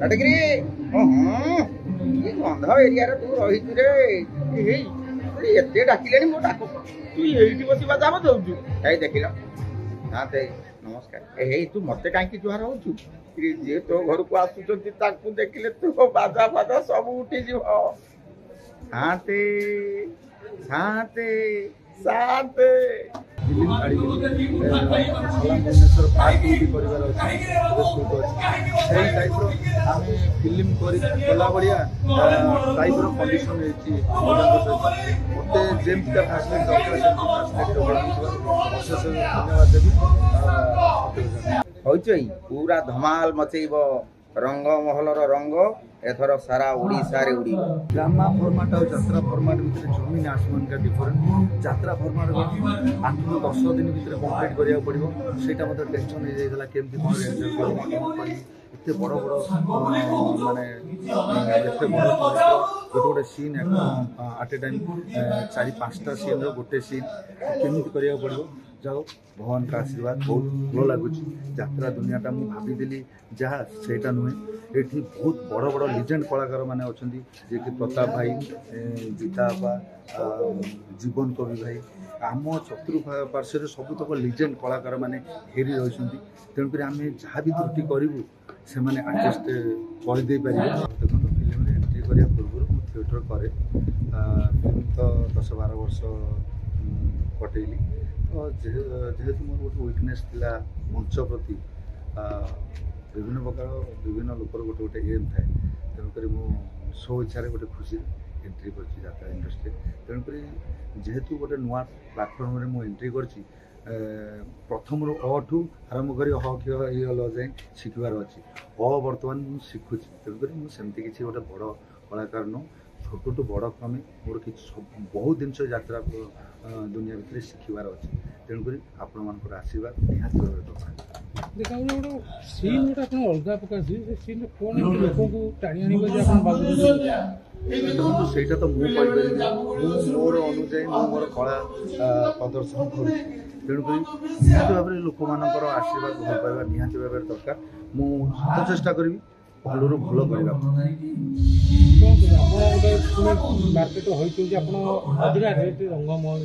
नटगिरी गंध एरिया तू रही एते डाकिले मो डाक तू ये बस बाजा बजाऊ देखिल हाँ ते नमस्कार हे तू मत कहीं जुहार हो जी तो घर को आसुच्च देखिले तू बाजा बाजा सब उठी शांति शांति शांति फिल्म कला बढ़िया टाइप कंडीशन मत जमी धन्यवाद देवी पूरा धमाल मचेब रंग महलर रंग एथर सारा ओडिशा रे उड़ी ड्रामा फॉर्मेट और यात्रा फॉर्मेट भितर जमीन आसमान का डिफरेंट यात्रा फॉर्मेट 8 ରୁ 10 दिन भितर कंप्लीट करिया पड़िबो सेटा मते टेंशन हे जायला केमति कोन एंजॉय करी एते बड़ बड़ माने एते बड़ गोटे सीन एट ए टाइम 4-5टा सीन रो गोटे सीन केमति करिया पड़िबो जाओ भगवान का आशीर्वाद बहुत भल लगुच यात्रा दुनियाटा मुझे भाभी जहाँ सेटा नुहे ये बहुत बड़ बड़ लिजेंड कलाकार मैंने अच्छा जी कि प्रताप भाई गीता बा जीवन कवि भाई आम चतुर्पार्श्वर सबुतक लिजेंड कलाकार मैंने घेरी रही तेणुक आम जहाँ भी त्रुटि करूँ से आडजस्ट करदे पारे देखो फिल्म एंट्री करने पूर्व मुझे थिएटर करे फिल्म तो 10-12 वर्ष कटेली तो जेहेतु मोर गोटे वीकनेस थिला मंच प्रति विभिन्न प्रकार विभिन्न लोकर गोटे गोटे एम थाए तेणुक सो इच्छा गोटे खुशी एंट्री कर यात्रा इंडस्ट्री तेणुक जेहेतु गोटे नुआ प्लाटफर्म में मुझे एंट्री कर प्रथम अ ठू आरंभ कर ह क्ष ये जाए शिखबार अच्छी बर्तमान मुझे शिखुची तेणुक मुझे किसी गोटे बड़ कलाकार नु छोट बड़ क्रमे मोर कि बहुत जिन यात्रा दुनिया भितर शिखबार अच्छे तेणुक आपण मान आशीर्वाद निहाती दरकार देखा गोटे सीन गोटे अलग प्रकार सीन कौन लोक टाणी आने देखो सहीटा तो मुझे मोर अनुजाई मोर कला प्रदर्शन करुँच तेणुक निहती भाव में लोक मान आशीर्वाद भल पाइबा निहती भाव दरकार मुझे चेष्टा करी भल रू भल करने मार्केट होती अधिका रेट रंगमहल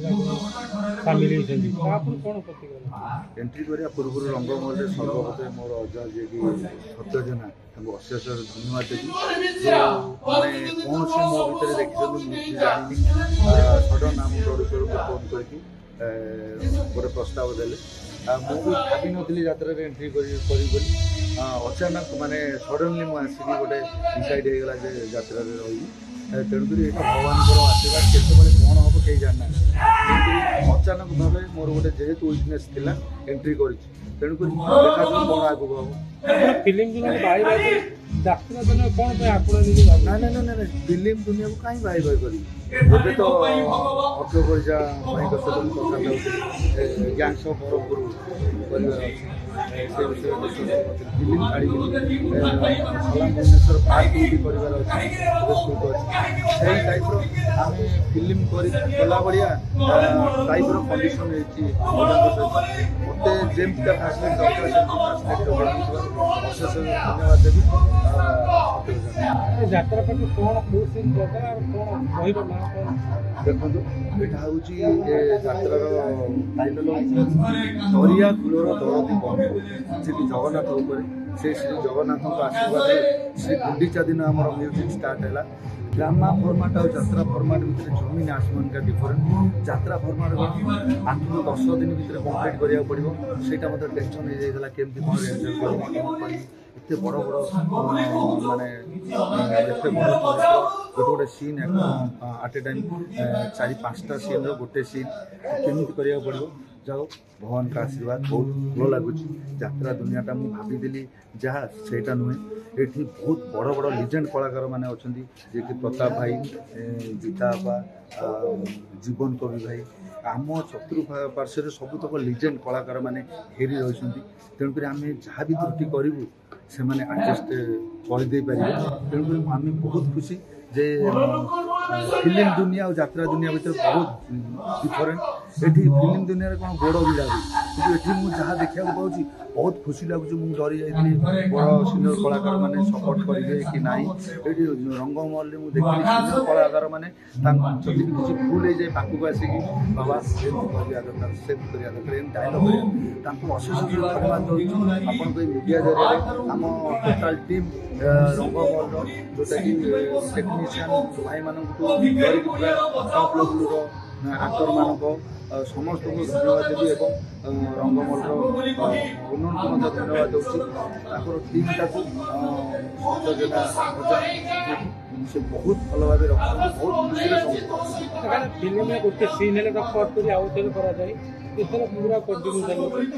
सामिल होती एंट्री करने पूर्व रंगमहल सर्वप्रथम मोर अजा जी कि सत्यजना अशेष धन्यवाद देवी मैंने कौन से मो भर देखते मुझे जानी सडन आम प्रोड्यूसर को फोन करके गोटे प्रस्ताव देले मुझे भावी नी यात्रा एंट्री कर अचानक माने सडनली मुझे गोटे डिसाइड होगा यात्रा रही तेणुक भगवान आशीर्वाद केतबले कौन हम कहीं जानना अचानक भाव मोर गोटे जेहेतु वीकनेस थिला एंट्री कर तेणुक देखा कौन आगे हम फिल्म यात्रा दिन कौन ना ना ना ना फिल्म दुनिया को कहीं बाई बाई करी ଏବେ ତ ଅର୍ଥ ପଇସା ପାଇଁ କଥା ଗ୍ୟାଙ୍ଗସ୍ ଅଫ୍ ବରହମପୁର କରିବାର ଅଛି ସେ ବିଷୟରେ ଫିଲ୍ମ ଛାଡ଼ିକି ସଲାମ ଭୁବନେଶ୍ୱର ପାର୍କ ବି କରିବାର ଅଛି ସୁଟ୍ ଅଛି ସେଇ ଟାଇପ୍ର ଆମେ ଫିଲ୍ମ କଲା ଭଳିଆ ଟାଇପ୍ର କଣ୍ଡିସନ୍ ହେଇଛି ମୋତେ ଯେମିତିକା ଫ୍ୟାସିଲିଟି ଦରକାର ସେମିତି ଫ୍ୟାସିଲିଟି ଅଶେଷ ଧନ୍ୟବାଦ ଦେବି ଯାତ୍ରା ପାଇଁ କ'ଣ କେଉଁ ସିନ୍ ଦରକାର ଆଉ କ'ଣ କହିବ ନା देखो यहाँ हूँ यात्रार टाइटल दरिया कूलर दरदी बंधु जी जगन्नाथ से श्री जगन्नाथ आशीर्वाद श्री गुंडीचा दिन आम म्यूजिक स्टार्ट है ड्रामा फॉर्मेट और यात्रा फॉर्मेट भितर जमीन आसमान का डिफरेंट यात्रा फॉर्मेट 8 ରୁ 10 दिन भितर कंप्लीट करिया पड़िबो सेटा मते टेंशन हे जायला केमति कोन एंजॉय करी एते बड़ बड़ माने एते बड़ गोटे गोटे सीन एट ए टाइम 4-5टा सीन रो गोटे सीन केमति करिया पड़िबो जाओ भगवान का आशीर्वाद बहुत भल लगुच यात्रा दुनियाटा मुझे भाभी जहाँ सेटा नुहे ये बहुत बड़ बड़ लिजेंड कलाकार मैंने अच्छा जे कि प्रताप भाई गीता बा जीवन कवि भाई आम चतुर्पार्श्वर सबुतक लिजेंड कलाकार मैंने घेरी रही तेणुक आम जहाँ भी त्रुटि करूँ से मैंने आडजस्ट करदे पारे तेणुक आम बहुत खुशी जे फिल्म दुनिया और यात्रा दुनिया भीतर बहुत डिफरेंट ये फिल्म दुनिया कौन गोड़ भिड़ा हुए कि मुझे जहाँ देखा पाऊँ बहुत खुशी लगुच मुझे डरी जाइए बड़ सिनियर कलाकार मैंने सपोर्ट करेंगे कि ना ये रंगमहल में देखी सिनियर कलाकार मैंने जब किसी भूल हो जाए पाखक आसिक बाबा करवा दरकार से करवा दरकार एम डायलग अशेष धन्यवाद दूँ आपन मीडिया जरिए आम टोटाल टीम रंगमहल जोटा कि टेक्नीशियन भाई मानू धरिक पूरा टॉप लेवल आक्टर मानक समस्त को धन्यवाद देवी और रंगमहल उन्नत धन्यवाद दूसरी टीमटा को से बहुत भल भाव रखते बहुत खुशी फिल्म में गोटे सीन है कट कर आउ थे कराए इधर पूरा कंटिन्यू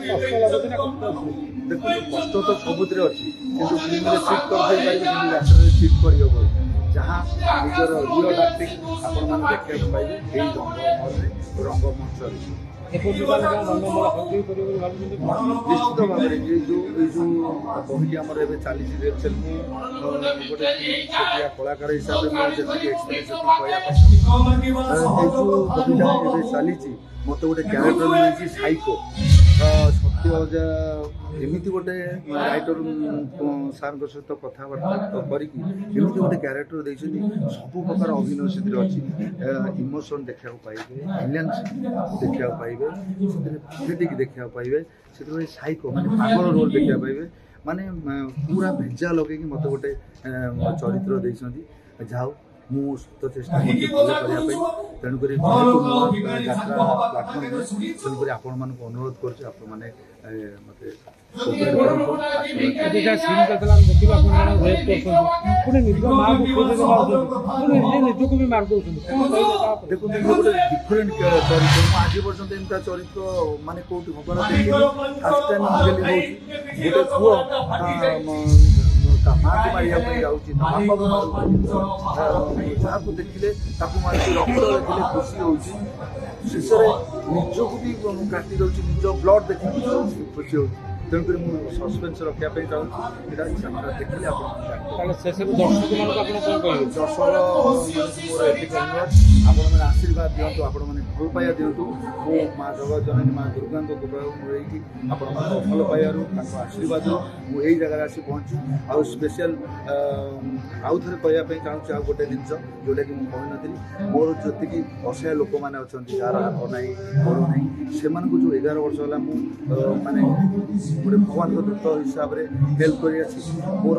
कष्ट लगुच देखो कष्ट तो सबुत अच्छी किंतु फिल्म सिफ्ट कर सिफ्ट कर जहाँ निजर रियल आक्टिंग आपण मैंने देखा पाइबे यही रंगमहल रंगमंच निश्चित भाव में जो बही आम चली रिहर्सल गोटे कलाकार हिसाब से बहीटा चली मत गोटे क्यारेक्टर मिली साइको सत्य एमती गोटे राइटर सार सहित कथबार्ता करके गोटे क्यारेक्टर देखते सब प्रकार अभिनय से अच्छी इमोशन देखा पाइबे भाइलेंस देखा पाइबे देखा पाइबे से साइको माने पागल रोल देखा पाइबे माने पूरा भेजा लगे मत गोटे चरित्र देखते जाओ मु सत चेष्टा करने तेणुक यात्रा प्लाटफर्म तेणुक आपण मान अनुरोध कर मत देखो गोटे डिफरेंट चरित्र आज पर्यटन एमता चरित्र माने कौटी खबर देखिए फास्ट टाइम गोटे पुओ माँ को मारिया जाऊँ जहाँ को देखिले मारिक रक्त देखिले खुशी हो शेष निजक भी काटी दौर निज ब्लड देखिए खुशी हो तेणुक मुझे सस्पेन्स रखापी चाहूँगी देखिले दर्शक मोर एति अनुरोध आशीर्वाद दिंतु आपण मैंने भल पाइबा दिंतु मो माँ जगत जननी माँ दुर्गा कृपा आपण भल पाइबार आशीर्वाद मुझे जगह आसी पहुँची आउ स्पेशल आउ थे कहवाई चाहूँगी आउ गोटे जिन जोटा कि मुझे कही मोर जी असहाय लोक मैंने अच्छा जार हाथ ना गोड़ ना से जो 11 वर्ष है माने गोटे भगवान दूत हिसाब से हेल्प कर मोर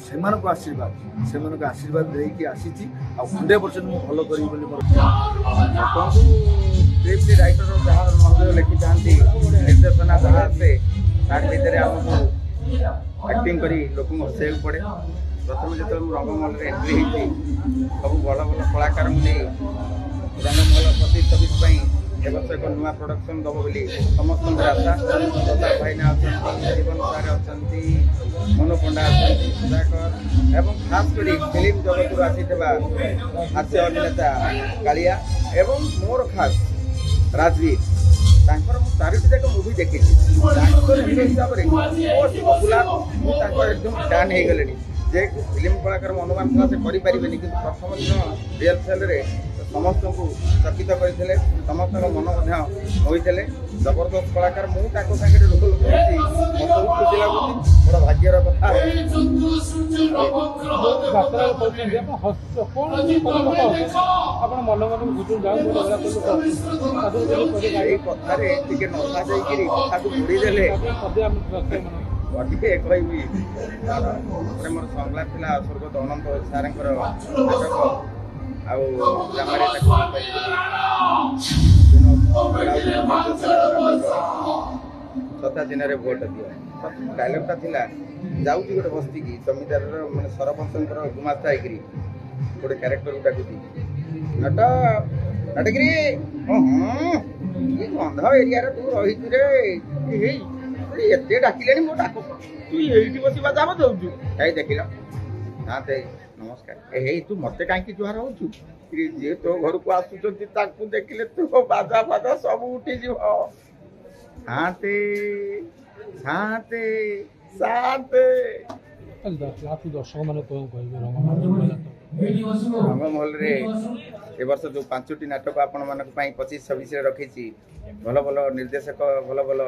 से आशीर्वाद देकी आसी 100% मुझे भल करी मोर राइटर जहाँ महोदय लिखि था निर्देशना जहाँ आसे तार भर आमको एक्टिंग कर लोक हसैक पड़े प्रथम जो रंगमहल एंट्री होती सब भल भल कलाकार नहीं रंगमहल 25-26 एवं एक नुआ प्रोडक्शन दब बोली समस्त आशा प्रताप भाईना अच्छा जीवन सार अच्छा मनु पंडा अच्छा सुधाकर एवं खास कर फिल्म जगत आसीथिबा हास्य अभिनेता कालिया एवं मोर खास राजवीर तांकर मु चारिटी जाक मूवी देखी हिरो हिसाब से मोस्ट पपुलार एकदम फैन हो गले जे फिल्म कलाकार अनुमान था से करें कि प्रथम दिन रिहर्सल समस्त को चकित करते समस्त मन होते जबरदस्त कलाकार मुझे रोल कर बहुत खुशी लगुच बड़ा भाग्यर कथा कथार टे नशा जाकि कथा बुड़ीदे अधिक कह मोर संगला था स्वर्गत अनंत सार नाटक सता दिन भोट दियो डायलगटा था जाऊँ गोटे बस्ती की जमीदार मैं सरपंच गुमास्ता होकर गोटे क्यारेक्टर डाकुची नट କାଟିକିରି ଗନ୍ଧ ଏରିଆରେ ତୁ ରହିଛୁ ରେ ଏତେ ଡାକିଲେଣି ମୁଁ ଡାକୁ ତୁ ଏଇଠି ବସି ବାଜା ବଜାଉଛୁ ଏଇ ଦେଖିଲ ହଁ ନମସ୍କାର ହେଇ ତୁ ମତେ କାହିଁକି ଜୁହାର ହଉଛୁ ଯିଏ ତୋ ଘରକୁ ଆସୁଛନ୍ତି ତାଙ୍କୁ ଦେଖିଲେ ତୋ ବାଜା ଫାଜା ସବୁ ଉଠିଯିବ ଶାନ୍ତେ ଶାନ୍ତେ ଶାନ୍ତେ ଦର୍ଶକ ମାନେ କଣ କହିବେ ରଙ୍ଗମହଲରେ ଏ ବର୍ଷ ଯୋଉ 5ଟି ନାଟକ ଆପଣମାନଙ୍କ ପାଇଁ 25-26ରେ ରଖିଛି ଭଲ ଭଲ ନିର୍ଦ୍ଦେଶକ ଭଲ ଭଲ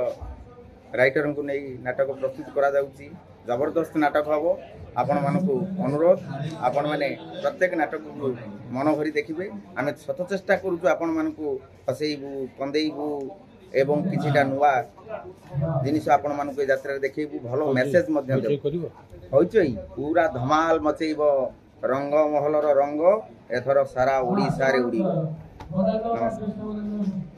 ରାଇଟରଙ୍କୁ ନେଇ ନାଟକ ପ୍ରସ୍ତୁତ କରାଯାଉଛି ଜବରଦସ୍ତ ନାଟକ ହେବ ଆପଣମାନଙ୍କୁ ଅନୁରୋଧ ଆପଣମାନେ ପ୍ରତ୍ୟେକ ନାଟକକୁ ମନ ଭରି ଦେଖିବେ ଆମେ ସତ ଚେଷ୍ଟା କରୁଛୁ ଆପଣମାନଙ୍କୁ ହସେଇବୁ କନ୍ଦେଇବୁ ଏବଂ କିଛିଟା ନୂଆ ଜିନିଷ ଆପଣମାନଙ୍କୁ ଏ ଯାତ୍ରାରେ ଦେଖେଇବୁ ଭଲ ମେସେଜ ମଧ୍ୟ ଦେବୁ ହଇଚଇ ପୁରା ଧମାଲ ମଚେଇବ ରଙ୍ଗମହଲର ରଙ୍ଗ ଏଥର ସାରା ଓଡ଼ିଶାରେ ଉଡ଼ିବ ନମସ୍କାର।